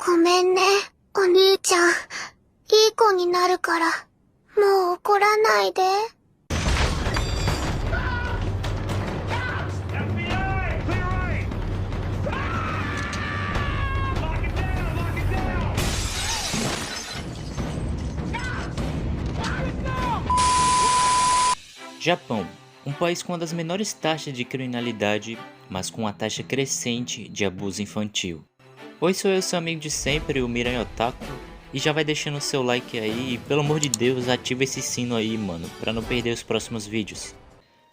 ごめんね、お兄ちゃん。いい子になるから、もう怒らないで。Japão, um país com uma das menores taxas de criminalidade, mas com uma taxa crescente de abuso infantil. Oi, sou eu, seu amigo de sempre, o Miranha Otaku, e já vai deixando o seu like aí e pelo amor de Deus ativa esse sino aí, mano, pra não perder os próximos vídeos.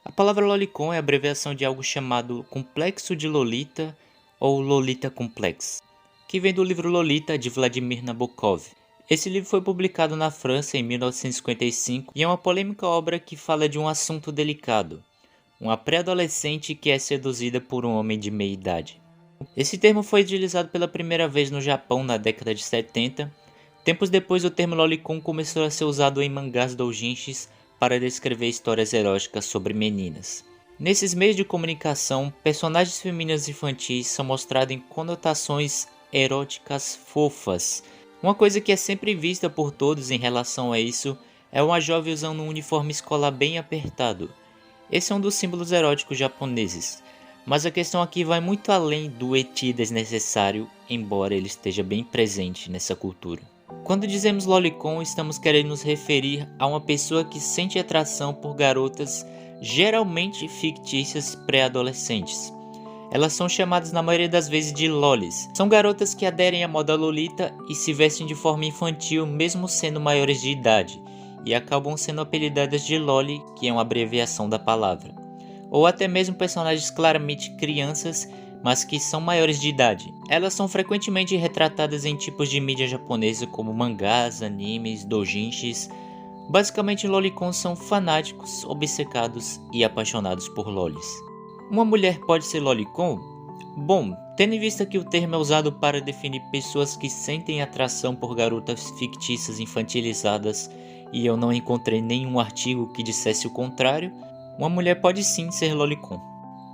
A palavra Lolicon é a abreviação de algo chamado Complexo de Lolita ou Lolita Complex, que vem do livro Lolita de Vladimir Nabokov. Esse livro foi publicado na França em 1955 e é uma polêmica obra que fala de um assunto delicado, uma pré-adolescente que é seduzida por um homem de meia idade. Esse termo foi utilizado pela primeira vez no Japão na década de 70. Tempos depois, o termo Lolicon começou a ser usado em mangás doujinshis para descrever histórias eróticas sobre meninas. Nesses meios de comunicação, personagens femininas infantis são mostrados em conotações eróticas fofas. Uma coisa que é sempre vista por todos em relação a isso é uma jovem usando um uniforme escolar bem apertado. Esse é um dos símbolos eróticos japoneses, mas a questão aqui vai muito além do eti desnecessário, embora ele esteja bem presente nessa cultura. Quando dizemos lolicon, estamos querendo nos referir a uma pessoa que sente atração por garotas geralmente fictícias pré-adolescentes. Elas são chamadas na maioria das vezes de lolis. São garotas que aderem à moda lolita e se vestem de forma infantil mesmo sendo maiores de idade, e acabam sendo apelidadas de loli, que é uma abreviação da palavra. Ou até mesmo personagens claramente crianças, mas que são maiores de idade. Elas são frequentemente retratadas em tipos de mídia japonesa como mangás, animes, doujinshis. Basicamente, lolicons são fanáticos, obcecados e apaixonados por lolis. Uma mulher pode ser lolicon? Bom, tendo em vista que o termo é usado para definir pessoas que sentem atração por garotas fictícias infantilizadas e eu não encontrei nenhum artigo que dissesse o contrário, uma mulher pode sim ser lolicon.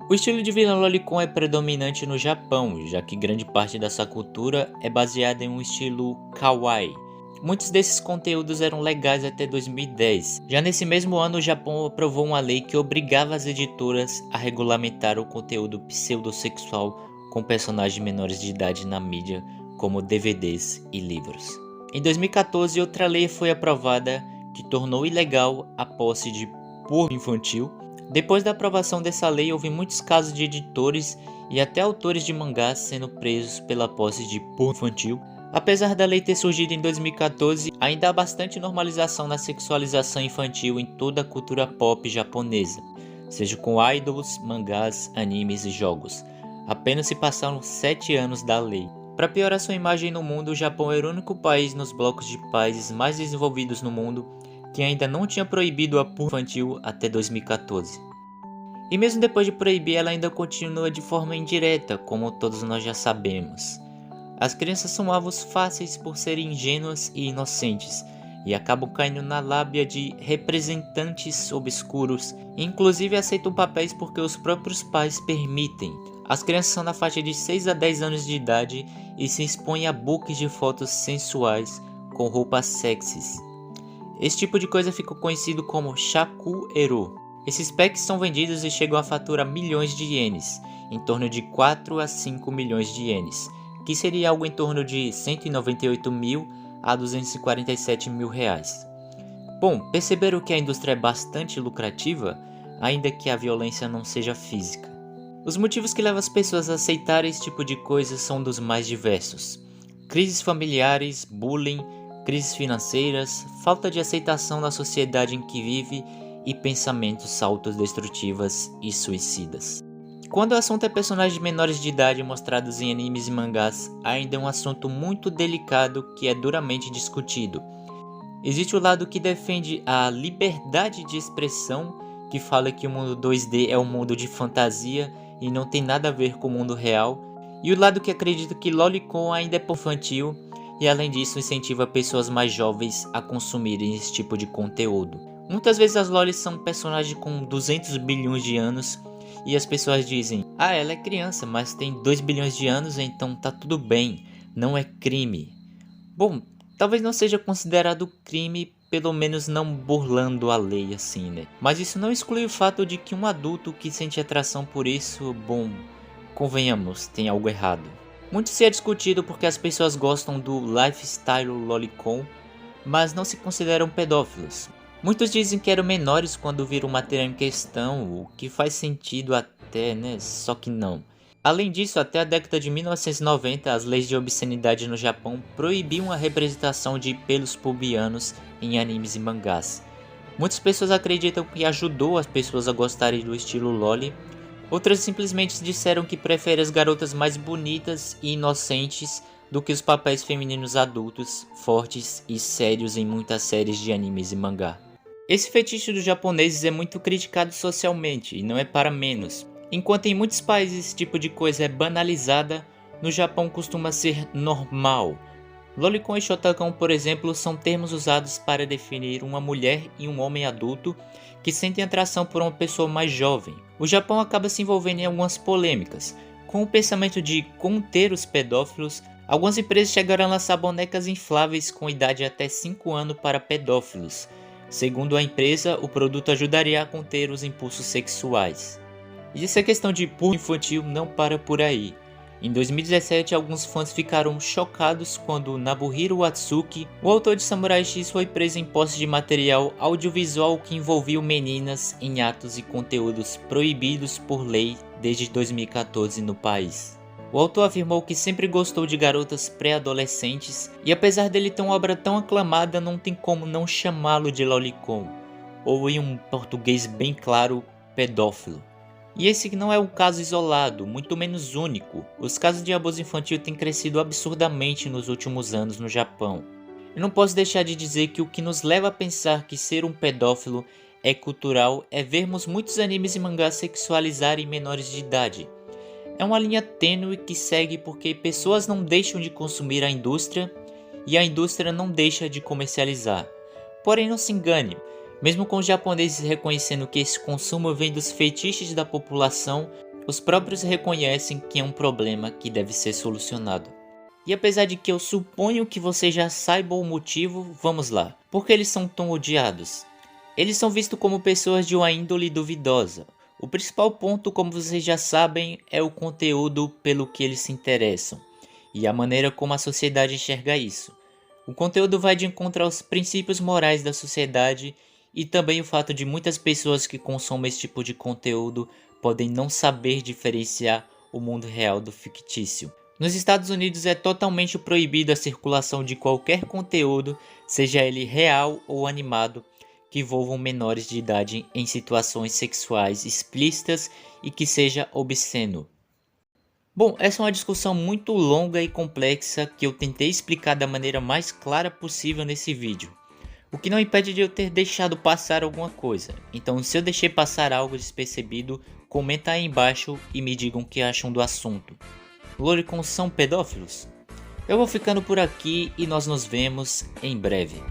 O estilo de vida lolicon é predominante no Japão, já que grande parte dessa cultura é baseada em um estilo kawaii. Muitos desses conteúdos eram legais até 2010. Já nesse mesmo ano, o Japão aprovou uma lei que obrigava as editoras a regulamentar o conteúdo pseudossexual com personagens menores de idade na mídia, como DVDs e livros. Em 2014, outra lei foi aprovada que tornou ilegal a posse de porno infantil. Depois da aprovação dessa lei, houve muitos casos de editores e até autores de mangás sendo presos pela posse de porno infantil. Apesar da lei ter surgido em 2014, ainda há bastante normalização na sexualização infantil em toda a cultura pop japonesa, seja com idols, mangás, animes e jogos. Apenas se passaram 7 anos da lei. Para piorar sua imagem no mundo, o Japão era o único país nos blocos de países mais desenvolvidos no mundo que ainda não tinha proibido a porno infantil até 2014. E mesmo depois de proibir, ela ainda continua de forma indireta, como todos nós já sabemos. As crianças são alvos fáceis por serem ingênuas e inocentes, e acabam caindo na lábia de representantes obscuros, e inclusive aceitam papéis porque os próprios pais permitem. As crianças são na faixa de 6 a 10 anos de idade e se expõem a books de fotos sensuais com roupas sexys. Esse tipo de coisa ficou conhecido como shaku-ero. Esses packs são vendidos e chegam a faturar milhões de ienes, em torno de 4 a 5 milhões de ienes, que seria algo em torno de 198 mil a 247 mil reais. Bom, perceberam que a indústria é bastante lucrativa, ainda que a violência não seja física. Os motivos que levam as pessoas a aceitarem esse tipo de coisa são dos mais diversos: crises familiares, bullying, crises financeiras, falta de aceitação na sociedade em que vive e pensamentos autodestrutivos e suicidas. Quando o assunto é personagens menores de idade mostrados em animes e mangás, ainda é um assunto muito delicado que é duramente discutido. Existe o lado que defende a liberdade de expressão, que fala que o mundo 2D é um mundo de fantasia e não tem nada a ver com o mundo real, e o lado que acredita que lolicon ainda é infantil e além disso incentiva pessoas mais jovens a consumirem esse tipo de conteúdo. Muitas vezes as lolis são personagens com 200 bilhões de anos e as pessoas dizem: ah, ela é criança, mas tem 2 bilhões de anos, então tá tudo bem, não é crime. Bom, talvez não seja considerado crime, pelo menos não burlando a lei assim, né? Mas isso não exclui o fato de que um adulto que sente atração por isso, bom, convenhamos, tem algo errado. Muito se é discutido porque as pessoas gostam do lifestyle lolicon, mas não se consideram pedófilos. Muitos dizem que eram menores quando viram o material em questão, o que faz sentido até, né? Só que não. Além disso, até a década de 1990, as leis de obscenidade no Japão proibiam a representação de pelos pubianos em animes e mangás. Muitas pessoas acreditam que ajudou as pessoas a gostarem do estilo loli. Outras simplesmente disseram que preferem as garotas mais bonitas e inocentes do que os papéis femininos adultos, fortes e sérios em muitas séries de animes e mangá. Esse fetiche dos japoneses é muito criticado socialmente e não é para menos. Enquanto em muitos países esse tipo de coisa é banalizada, no Japão costuma ser normal. Lolicon e Shotacon, por exemplo, são termos usados para definir uma mulher e um homem adulto que sentem atração por uma pessoa mais jovem. O Japão acaba se envolvendo em algumas polêmicas. Com o pensamento de conter os pedófilos, algumas empresas chegaram a lançar bonecas infláveis com idade até 5 anos para pedófilos. Segundo a empresa, o produto ajudaria a conter os impulsos sexuais. E essa questão de público infantil não para por aí. Em 2017, alguns fãs ficaram chocados quando Nobuhiro Watsuki, o autor de Samurai X, foi preso em posse de material audiovisual que envolvia meninas em atos e conteúdos proibidos por lei desde 2014 no país. O autor afirmou que sempre gostou de garotas pré-adolescentes e apesar dele ter uma obra tão aclamada, não tem como não chamá-lo de lolicon, ou em um português bem claro, pedófilo. E esse não é um caso isolado, muito menos único. Os casos de abuso infantil têm crescido absurdamente nos últimos anos no Japão. Eu não posso deixar de dizer que o que nos leva a pensar que ser um pedófilo é cultural é vermos muitos animes e mangás sexualizarem menores de idade. É uma linha tênue que segue porque pessoas não deixam de consumir a indústria e a indústria não deixa de comercializar. Porém, não se engane. Mesmo com os japoneses reconhecendo que esse consumo vem dos fetiches da população, os próprios reconhecem que é um problema que deve ser solucionado. E apesar de que eu suponho que você já saiba o motivo, vamos lá. Por que eles são tão odiados? Eles são vistos como pessoas de uma índole duvidosa. O principal ponto, como vocês já sabem, é o conteúdo pelo que eles se interessam e a maneira como a sociedade enxerga isso. O conteúdo vai de encontro aos princípios morais da sociedade e também o fato de muitas pessoas que consomem esse tipo de conteúdo podem não saber diferenciar o mundo real do fictício. Nos Estados Unidos é totalmente proibido a circulação de qualquer conteúdo, seja ele real ou animado, que envolvam menores de idade em situações sexuais explícitas e que seja obsceno. Bom, essa é uma discussão muito longa e complexa que eu tentei explicar da maneira mais clara possível nesse vídeo. O que não impede de eu ter deixado passar alguma coisa. Então, se eu deixei passar algo despercebido, comenta aí embaixo e me digam o que acham do assunto. Lolicons são pedófilos? Eu vou ficando por aqui e nós nos vemos em breve.